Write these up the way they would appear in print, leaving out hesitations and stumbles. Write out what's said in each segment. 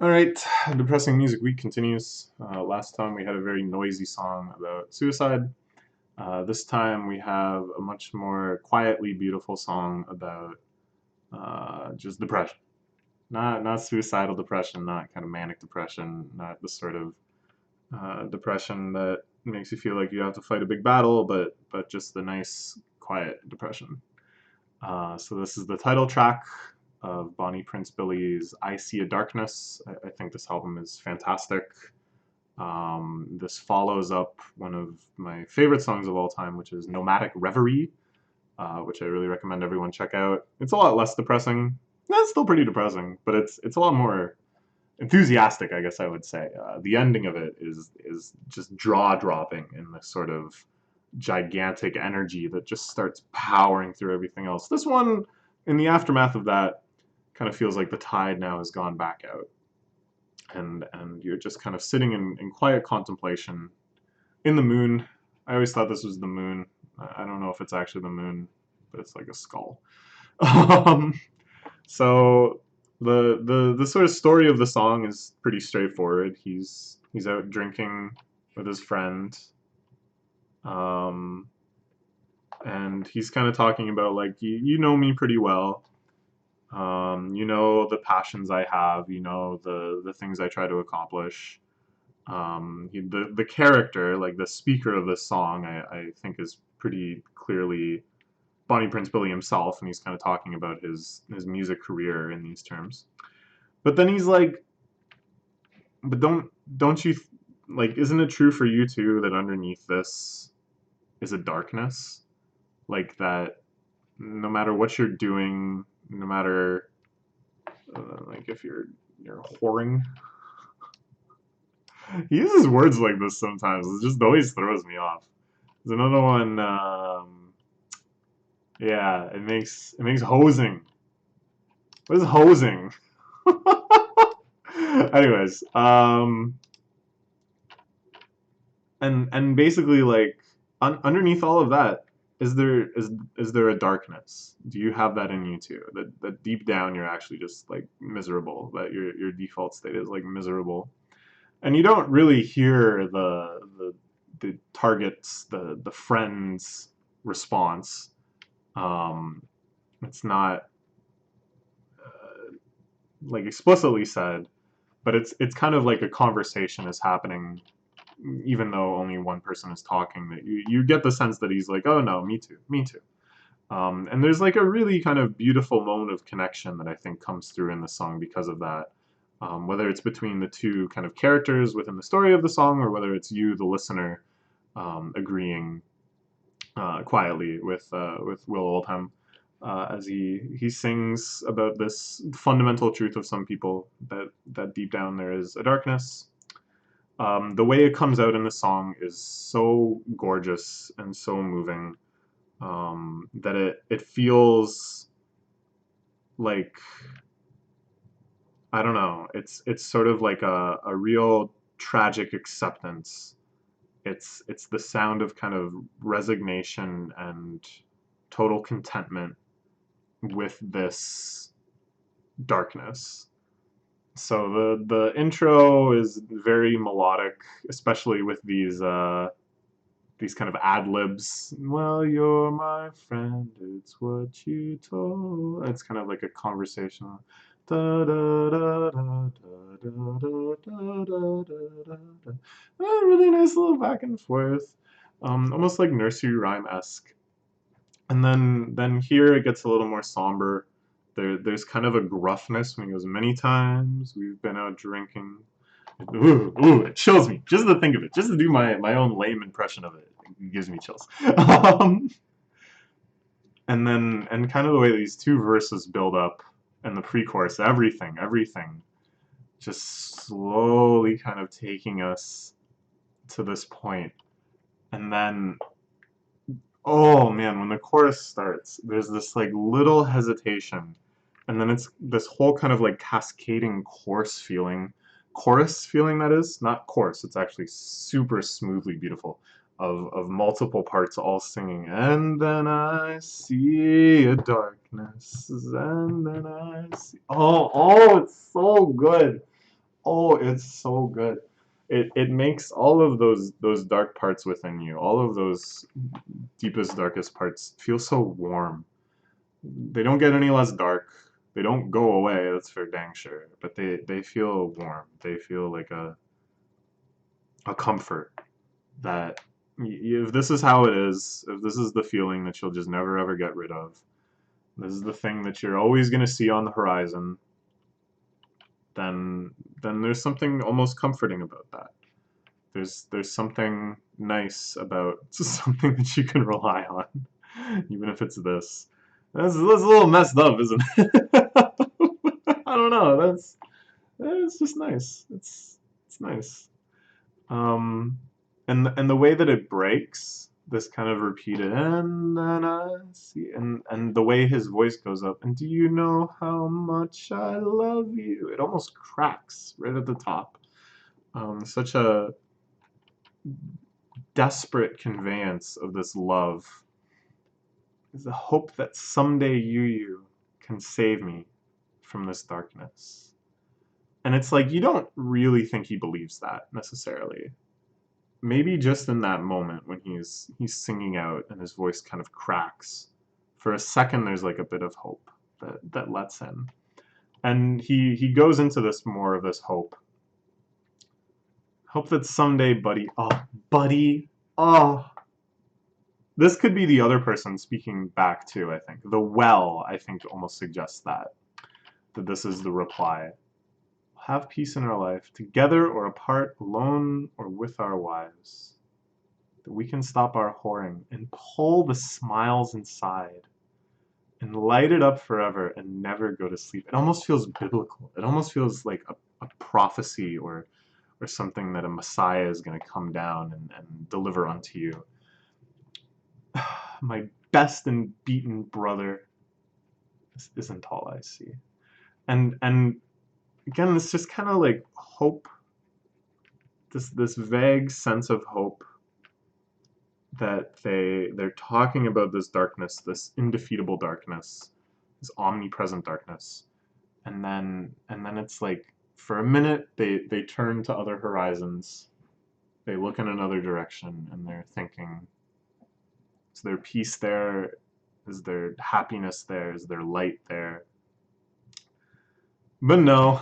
All right, Depressing Music Week continues. Last time we had a very noisy song about suicide. This time we have a much more quietly beautiful song about just depression. Not suicidal depression, not kind of manic depression, not the sort of depression that makes you feel like you have to fight a big battle, but just the nice, quiet depression. So this is the title track of Bonnie Prince Billy's "I See a Darkness." I think this album is fantastic. This follows up one of my favorite songs of all time, which is "Nomadic Reverie," which I really recommend everyone check out. It's a lot less depressing. It's still pretty depressing, but it's a lot more enthusiastic, I guess I would say. The ending of it is just jaw dropping in this sort of gigantic energy that just starts powering through everything else. This one, in the aftermath of that, kind of feels like the tide now has gone back out, and you're just kind of sitting in quiet contemplation in the moon. I always thought this was the moon. I don't know if it's actually the moon, but it's like a skull. um, so the sort of story of the song is pretty straightforward. He's out drinking with his friend, um, and he's kind of talking about like you know me pretty well. You know the passions I have. You know the things I try to accomplish. The character, like the speaker of this song, I think is pretty clearly Bonnie Prince Billy himself, and he's kind of talking about his music career in these terms. But then he's like, but don't you like? Isn't it true for you too that underneath this is a darkness, like that? No matter what you're doing, no matter like if you're whoring. He uses words like this sometimes. It just always throws me off. There's another one. Yeah, it makes hosing. What is hosing? Anyways, and basically like underneath all of that, is there a darkness? Do you have that in you too? That deep down you're actually just like miserable. That your default state is like miserable, and you don't really hear the target's the friend's response. Um, it's not like explicitly said, but it's kind of like a conversation is happening, even though only one person is talking. That you get the sense that he's like, oh no, me too, me too. And there's like a really kind of beautiful moment of connection that I think comes through in the song because of that. Whether it's between the two kind of characters within the story of the song, or whether it's you, the listener, agreeing quietly with Will Oldham as he sings about this fundamental truth of some people that deep down there is a darkness. The way it comes out in the song is so gorgeous and so moving, that it feels like, I don't know. It's sort of like a real tragic acceptance. It's the sound of kind of resignation and total contentment with this darkness. So the intro is very melodic, especially with these kind of ad libs. Well, you're my friend, it's what you told. It's kind of like a conversation. Da, da, da, da, da, da, da, da, da, da, da. A really nice little back and forth, almost like nursery rhyme esque. And then here it gets a little more somber. There's kind of a gruffness when he goes, many times we've been out drinking. Ooh, it chills me just to think of it. Just to do my own lame impression of it, it gives me chills. um, and kind of the way these two verses build up and the pre-chorus, everything, just slowly kind of taking us to this point, and then oh man, when the chorus starts, there's this like little hesitation, and then it's this whole kind of like cascading chorus feeling that is, not coarse, it's actually super smoothly beautiful, of multiple parts all singing, and then I see a darkness, and then I see, oh, it's so good. Oh, it's so good. It makes all of those dark parts within you, all of those deepest, darkest parts feel so warm. They don't get any less dark. They don't go away, that's for dang sure. But they feel warm. They feel like a comfort that if this is how it is, if this is the feeling that you'll just never ever get rid of, this is the thing that you're always going to see on the horizon, then there's something almost comforting about that. There's something nice about something that you can rely on, even if it's this. That's a little messed up, isn't it? I don't know. It's just nice. It's nice. Um, and the way that it breaks, this kind of repeated and then I see, and the way his voice goes up, and do you know how much I love you? It almost cracks right at the top. Such a desperate conveyance of this love. Is the hope that someday you can save me from this darkness. And it's like you don't really think he believes that necessarily. Maybe just in that moment when he's singing out and his voice kind of cracks, for a second there's like a bit of hope that lets in. And he goes into this more of this hope. Hope that someday, buddy, oh, buddy, oh, this could be the other person speaking back too, I think. The well, I think, almost suggests that this is the reply. Have peace in our life, together or apart, alone or with our wives. That we can stop our whoring and pull the smiles inside and light it up forever and never go to sleep. It almost feels biblical. It almost feels like a prophecy or something that a Messiah is going to come down and deliver unto you. My best and beaten brother, this isn't all I see. And again, it's just kind of like hope, this vague sense of hope that they're talking about this darkness, this indefeatable darkness, this omnipresent darkness, and then it's like for a minute they turn to other horizons, they look in another direction, and they're thinking, is there peace there? Is there happiness there? Is there light there? But no,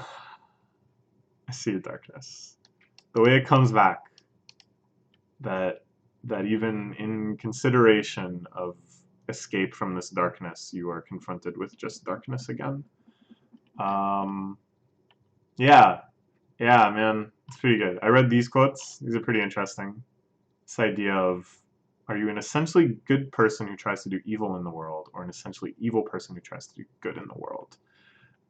I see the darkness. The way it comes back, that even in consideration of escape from this darkness, you are confronted with just darkness again. Um, yeah, yeah, man, it's pretty good. I read these quotes. These are pretty interesting. This idea of, are you an essentially good person who tries to do evil in the world, or an essentially evil person who tries to do good in the world?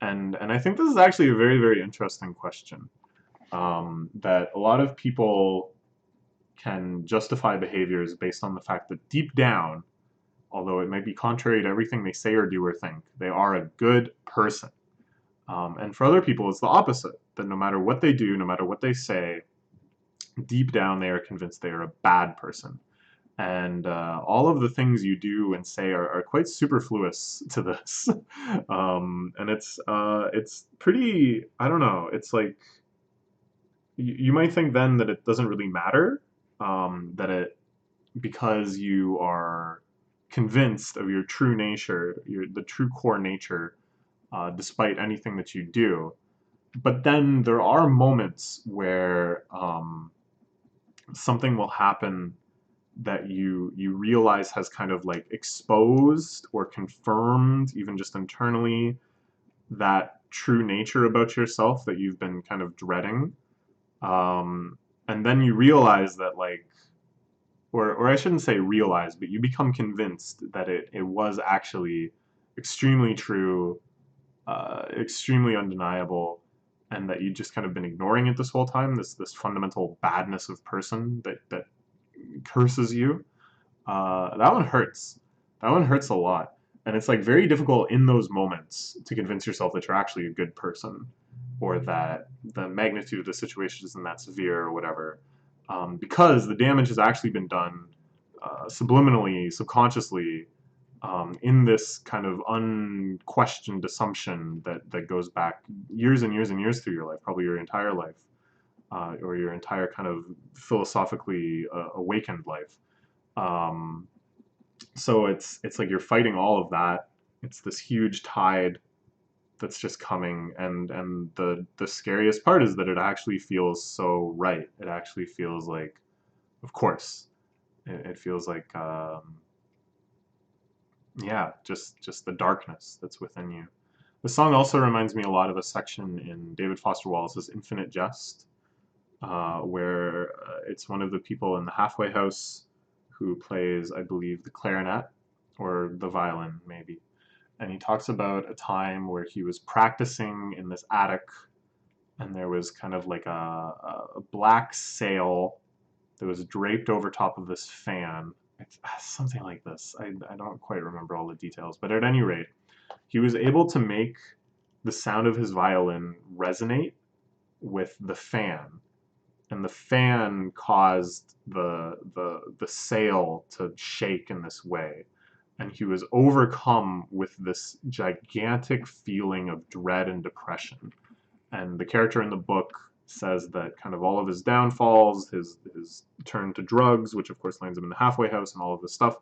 And I think this is actually a very, very interesting question. That a lot of people can justify behaviors based on the fact that deep down, although it might be contrary to everything they say or do or think, they are a good person. And for other people, it's the opposite, that no matter what they do, no matter what they say, deep down they are convinced they are a bad person. And all of the things you do and say are quite superfluous to this. And it's pretty, I don't know, it's like, you might think then that it doesn't really matter, that it, because you are convinced of your true nature, the true core nature, despite anything that you do. But then there are moments where something will happen that you realize has kind of like exposed or confirmed, even just internally, that true nature about yourself that you've been kind of dreading. And then you realize that, like, or I shouldn't say realize, but you become convinced that it was actually extremely true, extremely undeniable, and that you just kind of been ignoring it this whole time. This fundamental badness of person that curses you. That one hurts. That one hurts a lot, and it's like very difficult in those moments to convince yourself that you're actually a good person, or that the magnitude of the situation isn't that severe or whatever, because the damage has actually been done subliminally, subconsciously, in this kind of unquestioned assumption that goes back years and years and years through your life, probably your entire life, or your entire kind of philosophically awakened life. Um, so it's like you're fighting all of that. It's this huge tide that's just coming, and the scariest part is that it actually feels so right. It actually feels like, of course, it feels like yeah, just the darkness that's within you. The song also reminds me a lot of a section in David Foster Wallace's Infinite Jest, where it's one of the people in the halfway house who plays, I believe, the clarinet or the violin, maybe. And he talks about a time where he was practicing in this attic, and there was kind of like a black sail that was draped over top of this fan. It's something like this. I don't quite remember all the details, but at any rate, he was able to make the sound of his violin resonate with the fan, and the fan caused the sail to shake in this way, and he was overcome with this gigantic feeling of dread and depression. And the character in the book says that kind of all of his downfalls, his turn to drugs, which of course lands him in the halfway house, and all of this stuff,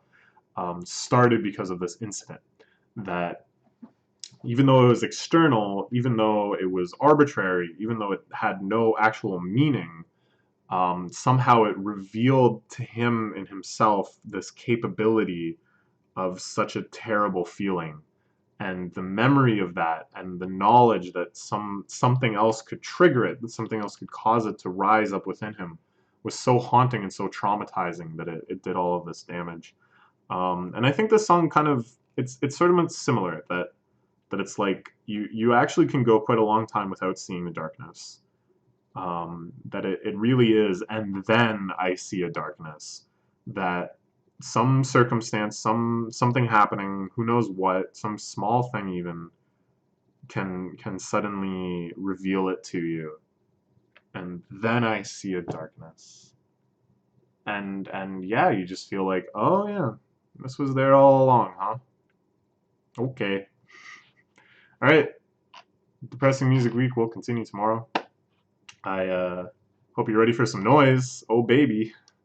started because of this incident. That even though it was external, even though it was arbitrary, even though it had no actual meaning, somehow it revealed to him in himself this capability of such a terrible feeling, and the memory of that, and the knowledge that something else could trigger it, that something else could cause it to rise up within him, was so haunting and so traumatizing that it did all of this damage. And I think this song kind of, it's sort of similar, that it's like you actually can go quite a long time without seeing the darkness. That it really is, and then I see a darkness, that some circumstance, something happening, who knows what, some small thing even can suddenly reveal it to you, and then I see a darkness, and yeah, you just feel like, oh yeah, this was there all along, huh? Okay, all right. Depressing Music Week will continue tomorrow. I hope you're ready for some noise. Oh baby.